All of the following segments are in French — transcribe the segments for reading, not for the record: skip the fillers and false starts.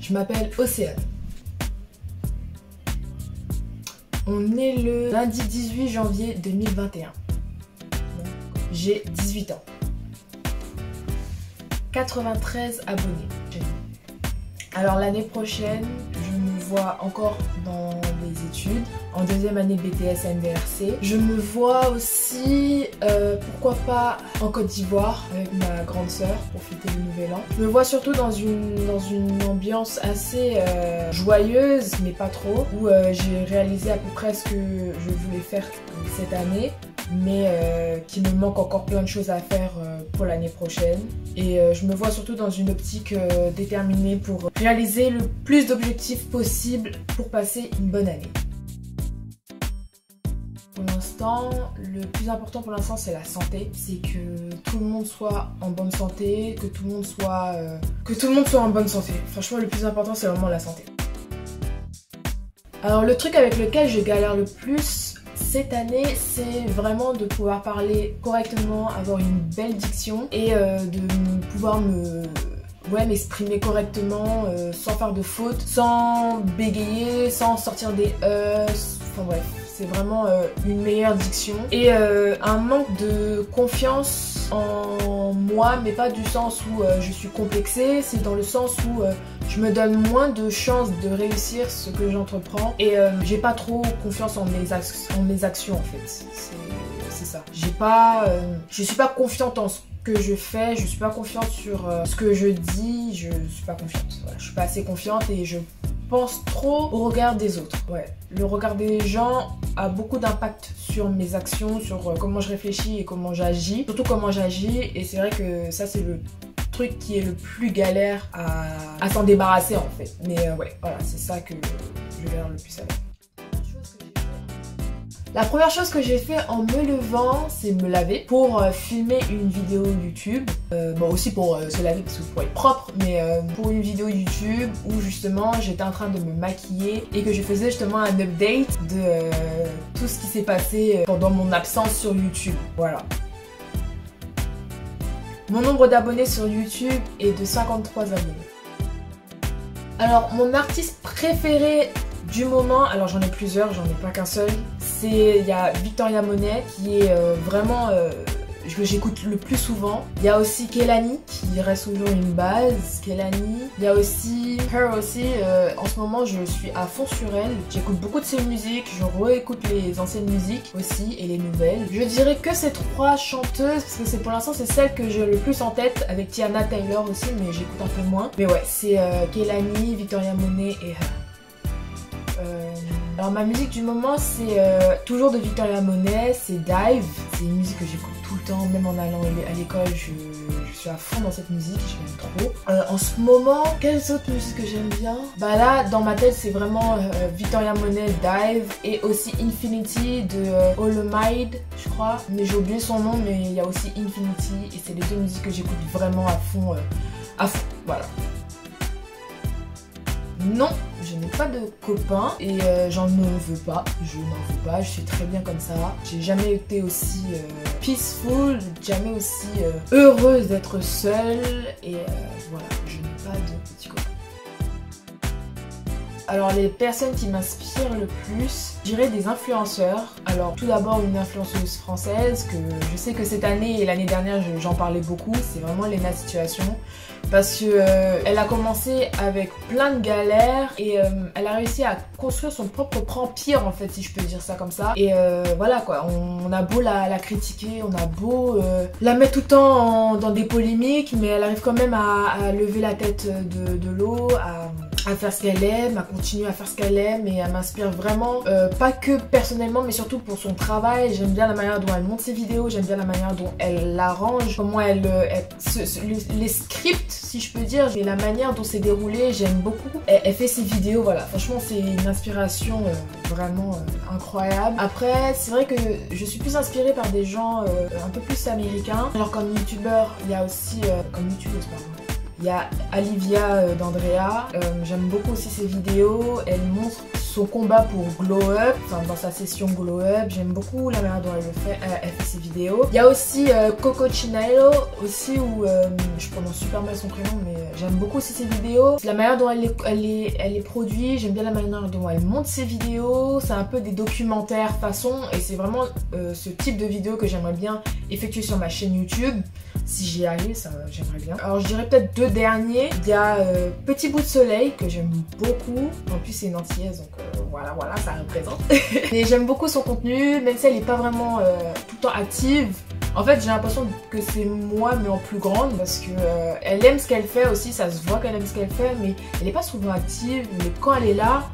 Je m'appelle Océane. On est le lundi 18 janvier 2021. J'ai 18 ans. 93 abonnés. Alors l'année prochaine, je me vois encore dans les études, en deuxième année BTS NVRC. Je me vois aussi, pourquoi pas, en Côte d'Ivoire avec ma grande sœur pour fêter le nouvel an. Je me vois surtout dans une ambiance assez joyeuse, mais pas trop, où j'ai réalisé à peu près ce que je voulais faire cette année, mais qui me manque encore plein de choses à faire pour l'année prochaine. Et je me vois surtout dans une optique déterminée pour réaliser le plus d'objectifs possible pour passer une bonne année. Pour l'instant, le plus important pour l'instant c'est la santé. C'est que tout le monde soit en bonne santé, que tout le monde soit en bonne santé. Franchement, le plus important c'est vraiment la santé. Alors le truc avec lequel je galère le plus cette année, c'est vraiment de pouvoir parler correctement, avoir une belle diction et de pouvoir m'exprimer correctement sans faire de fautes, sans bégayer, sans sortir des enfin bref, c'est vraiment une meilleure diction et un manque de confiance en moi, mais pas du sens où je suis complexée, c'est dans le sens où je me donne moins de chances de réussir ce que j'entreprends et j'ai pas trop confiance en mes actions en fait, c'est ça. Je suis pas confiante en ce que je fais, je suis pas confiante sur ce que je dis, je suis pas confiante, voilà, je suis pas assez confiante et je pense trop au regard des autres. Ouais, le regard des gens a beaucoup d'impact sur mes actions, sur comment je réfléchis et comment j'agis, surtout comment j'agis, et c'est vrai que ça c'est le truc qui est le plus galère à s'en débarrasser en fait. Mais ouais, voilà, c'est ça que je galère le plus avec. La première chose que j'ai fait en me levant, c'est me laver pour filmer une vidéo YouTube. Bon, aussi pour se laver parce que pour être propre, mais pour une vidéo YouTube où justement j'étais en train de me maquiller et que je faisais justement un update de tout ce qui s'est passé pendant mon absence sur YouTube. Voilà. Mon nombre d'abonnés sur YouTube est de 53 abonnés. Alors, mon artiste préféré du moment, alors j'en ai plusieurs, j'en ai pas qu'un seul, il y a Victoria Monet qui est vraiment que j'écoute le plus souvent. Il y a aussi Kehlani qui reste toujours une base, Kehlani. Il y a aussi Her aussi, en ce moment je suis à fond sur elle. J'écoute beaucoup de ses musiques, je réécoute les anciennes musiques aussi et les nouvelles. Je dirais que ces trois chanteuses, parce que pour l'instant c'est celle que j'ai le plus en tête, avec Tiana Taylor aussi, mais j'écoute un peu moins. Mais ouais, c'est Kehlani, Victoria Monet et Her. Alors ma musique du moment c'est toujours de Victoria Monet, c'est Dive. C'est une musique que j'écoute tout le temps, même en allant à l'école, je suis à fond dans cette musique, je l'aime trop. En ce moment, quelles autres musiques que j'aime bien? Bah là, dans ma tête c'est vraiment Victoria Monet, Dive et aussi Infinity de Olomide, je crois. Mais j'ai oublié son nom, mais il y a aussi Infinity et c'est les deux musiques que j'écoute vraiment à fond, voilà. Non, je n'ai pas de copain et j'en veux pas, je suis très bien comme ça. J'ai jamais été aussi peaceful, jamais aussi heureuse d'être seule et voilà, je n'ai pas de petit copain. Alors les personnes qui m'inspirent le plus, je dirais des influenceurs. Alors tout d'abord une influenceuse française que je sais que cette année et l'année dernière j'en parlais beaucoup, c'est vraiment Léna Situation. Parce que elle a commencé avec plein de galères et elle a réussi à construire son propre empire en fait, si je peux dire ça comme ça. Et voilà quoi, on a beau la critiquer, on a beau la mettre tout le temps dans des polémiques, mais elle arrive quand même à lever la tête de l'eau, à faire ce qu'elle aime, à continuer à faire ce qu'elle aime, et elle m'inspire vraiment, pas que personnellement mais surtout pour son travail. J'aime bien la manière dont elle monte ses vidéos, j'aime bien la manière dont elle l'arrange, comment les scripts si je peux dire, et la manière dont c'est déroulé, j'aime beaucoup. Elle fait ses vidéos, voilà, franchement c'est une inspiration vraiment incroyable. Après c'est vrai que je suis plus inspirée par des gens un peu plus américains, alors comme youtubeur il y a aussi, comme youtubeuse pardon, il y a Olivia d'Andrea, j'aime beaucoup aussi ses vidéos, elle montre son combat pour Glow Up, enfin dans sa session Glow Up, j'aime beaucoup la manière dont elle fait ses vidéos. Il y a aussi Coco Chinelo aussi où je prononce super mal son prénom mais j'aime beaucoup aussi ses vidéos. La manière dont elle les produit, j'aime bien la manière dont elle monte ses vidéos, c'est un peu des documentaires façon et c'est vraiment ce type de vidéo que j'aimerais bien effectuer sur ma chaîne YouTube. Si j'y arrive, ça j'aimerais bien. Alors je dirais peut-être deux derniers. Il y a Petit Bout de Soleil que j'aime beaucoup. En plus c'est une antillaise donc voilà ça représente. Et j'aime beaucoup son contenu, même si elle n'est pas vraiment tout le temps active. En fait j'ai l'impression que c'est moi mais en plus grande parce que elle aime ce qu'elle fait aussi, ça se voit qu'elle aime ce qu'elle fait mais elle n'est pas souvent active. Mais quand elle est là,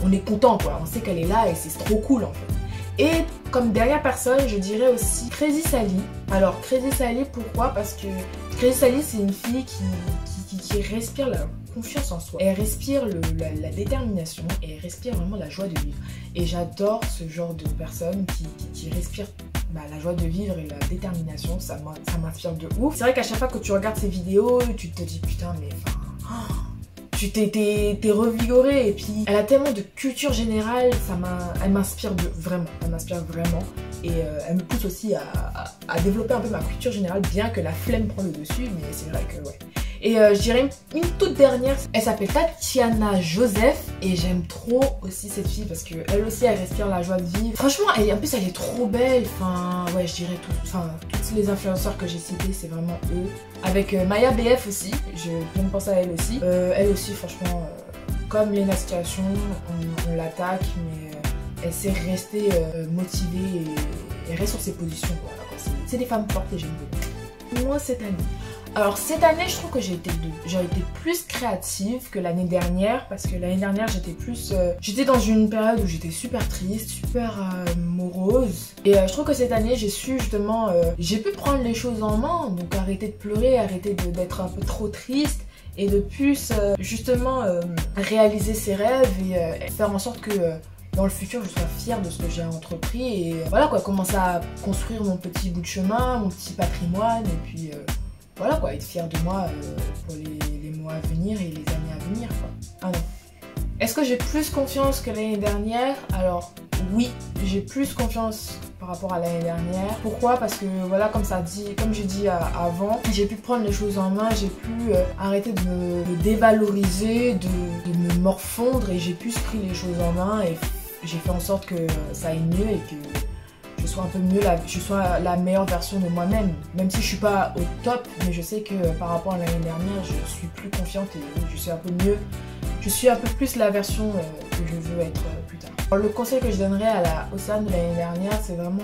on est content quoi, on sait qu'elle est là et c'est trop cool en fait. Et comme dernière personne, je dirais aussi Crazy Sally. Alors Crazy Sally, pourquoi? Parce que Crazy Sally, c'est une fille qui respire la confiance en soi. Elle respire la détermination et elle respire vraiment la joie de vivre. Et j'adore ce genre de personne qui respire la joie de vivre et la détermination. Ça m'inspire de ouf. C'est vrai qu'à chaque fois que tu regardes ses vidéos, tu te dis putain mais enfin... Tu t'es revigorée et puis elle a tellement de culture générale, elle m'inspire vraiment, et elle me pousse aussi à développer un peu ma culture générale bien que la flemme prend le dessus, mais c'est vrai que ouais. Et je dirais une toute dernière, elle s'appelle Tatiana Joseph et j'aime trop aussi cette fille parce que elle aussi elle respire la joie de vivre. Franchement en plus elle est trop belle, enfin ouais je dirais tous les influenceurs que j'ai cités c'est vraiment eux. Avec Maya BF aussi, je viens de penser à elle aussi franchement comme Lena Situation, on l'attaque mais elle sait rester motivée et reste sur ses positions. Voilà, c'est des femmes fortes et j'aime beaucoup. Moi cette année. Alors cette année je trouve que j'ai été plus créative que l'année dernière parce que l'année dernière j'étais dans une période où j'étais super triste, super morose et je trouve que cette année j'ai su justement, j'ai pu prendre les choses en main, donc arrêter de pleurer, arrêter d'être un peu trop triste et de plus justement réaliser ses rêves et faire en sorte que dans le futur je sois fière de ce que j'ai entrepris et voilà quoi, commencer à construire mon petit bout de chemin, mon petit patrimoine et puis voilà quoi, être fière de moi pour les mois à venir et les années à venir quoi. Ah non. Est-ce que j'ai plus confiance que l'année dernière? Alors oui, j'ai plus confiance par rapport à l'année dernière. Pourquoi? Parce que voilà, comme j'ai dit avant, j'ai pu prendre les choses en main, j'ai pu arrêter de me dévaloriser, de me morfondre et j'ai pu prendre les choses en main et j'ai fait en sorte que ça aille mieux et que je sois un peu mieux, je sois la meilleure version de moi-même. Même si je suis pas au top, mais je sais que par rapport à l'année dernière, je suis plus confiante et je suis un peu mieux. Je suis un peu plus la version que je veux être plus tard. Alors, le conseil que je donnerais à Océane de l'année dernière, c'est vraiment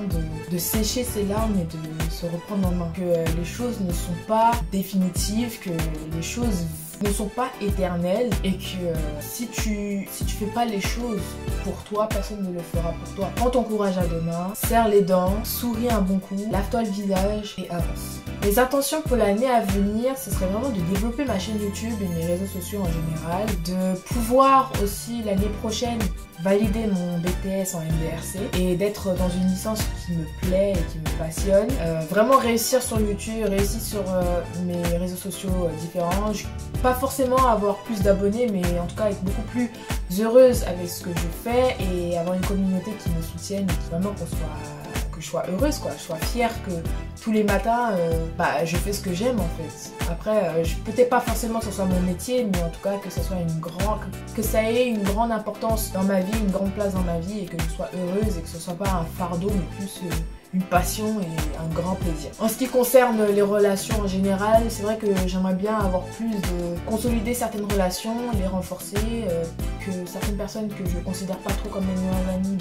de sécher ses larmes et de se reprendre en main. Que les choses ne sont pas définitives, que les choses ne sont pas éternelles et que si tu fais pas les choses pour toi, personne ne le fera pour toi. Prends ton courage à deux mains, serre les dents, souris un bon coup, lave-toi le visage et avance. Mes intentions pour l'année à venir, ce serait vraiment de développer ma chaîne YouTube et mes réseaux sociaux en général, de pouvoir aussi l'année prochaine valider mon BTS en MDRC et d'être dans une licence qui me plaît et qui me passionne. Vraiment réussir sur YouTube, réussir sur mes réseaux sociaux différents. Pas forcément avoir plus d'abonnés, mais en tout cas être beaucoup plus heureuse avec ce que je fais et avoir une communauté qui me soutienne et qui vraiment que je sois heureuse quoi, je sois fière que tous les matins je fais ce que j'aime en fait. Après peut-être pas forcément que ce soit mon métier, mais en tout cas que ça ait une grande importance dans ma vie, une grande place dans ma vie et que je sois heureuse et que ce soit pas un fardeau mais plus une passion et un grand plaisir. En ce qui concerne les relations en général, c'est vrai que j'aimerais bien avoir plus de consolider certaines relations, les renforcer, que certaines personnes que je considère pas trop comme mes meilleures amies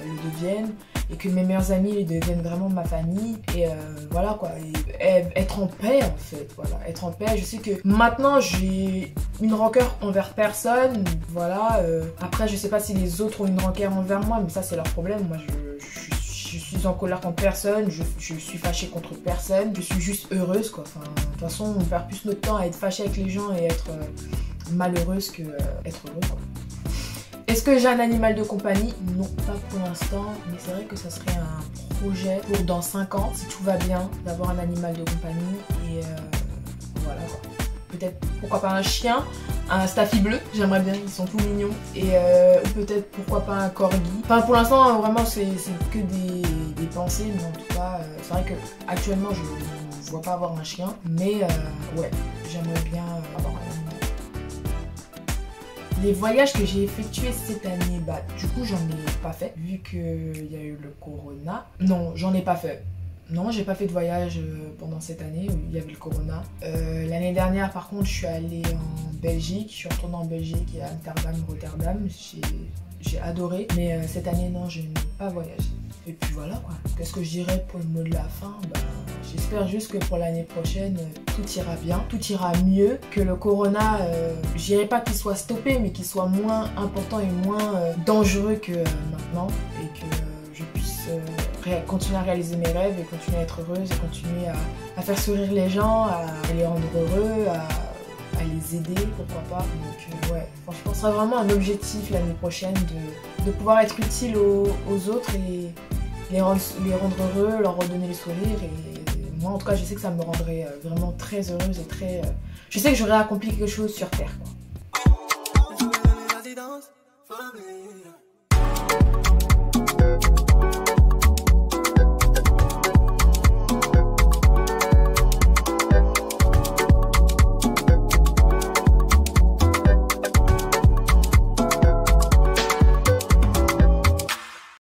le deviennent et que mes meilleurs amis deviennent vraiment ma famille et voilà quoi, et être en paix en fait, voilà, être en paix. Je sais que maintenant j'ai une rancœur envers personne, voilà, après je sais pas si les autres ont une rancœur envers moi, mais ça c'est leur problème. Moi je suis en colère contre personne, je suis fâchée contre personne, je suis juste heureuse quoi. Enfin, de toute façon on perd plus notre temps à être fâché avec les gens et être malheureuse que être heureux quoi. Est-ce que j'ai un animal de compagnie? Non, pas pour l'instant, mais c'est vrai que ça serait un projet pour dans 5 ans, si tout va bien, d'avoir un animal de compagnie et voilà quoi. peut-être pourquoi pas un chien, un staffy bleu, j'aimerais bien, ils sont tout mignons, et peut-être pourquoi pas un corgi. Enfin pour l'instant vraiment c'est que des pensées, mais en tout cas c'est vrai que actuellement je ne vois pas avoir un chien, mais ouais, j'aimerais bien avoir un animal. Les voyages que j'ai effectués cette année, bah du coup j'en ai pas fait, vu qu'il y a eu le corona. Non, j'en ai pas fait. Non, j'ai pas fait de voyage pendant cette année, il y avait le corona. L'année dernière, par contre, je suis allée en Belgique, je suis retournée en Belgique et à Amsterdam, Rotterdam, j'ai adoré. Mais cette année, non, je n'ai pas voyagé. Et puis voilà quoi, qu'est-ce que je dirais pour le mot de la fin? J'espère juste que pour l'année prochaine, tout ira bien, tout ira mieux, que le corona, je dirais pas qu'il soit stoppé, mais qu'il soit moins important et moins dangereux que maintenant, et que je puisse continuer à réaliser mes rêves et continuer à être heureuse et continuer à faire sourire les gens, à les rendre heureux, à les aider, pourquoi pas. Donc ouais, franchement, ce sera vraiment un objectif l'année prochaine de pouvoir être utile aux autres et les rendre heureux, leur redonner le sourire. Et moi en tout cas, je sais que ça me rendrait vraiment très heureuse et très... je sais que j'aurais accompli quelque chose sur Terre, quoi.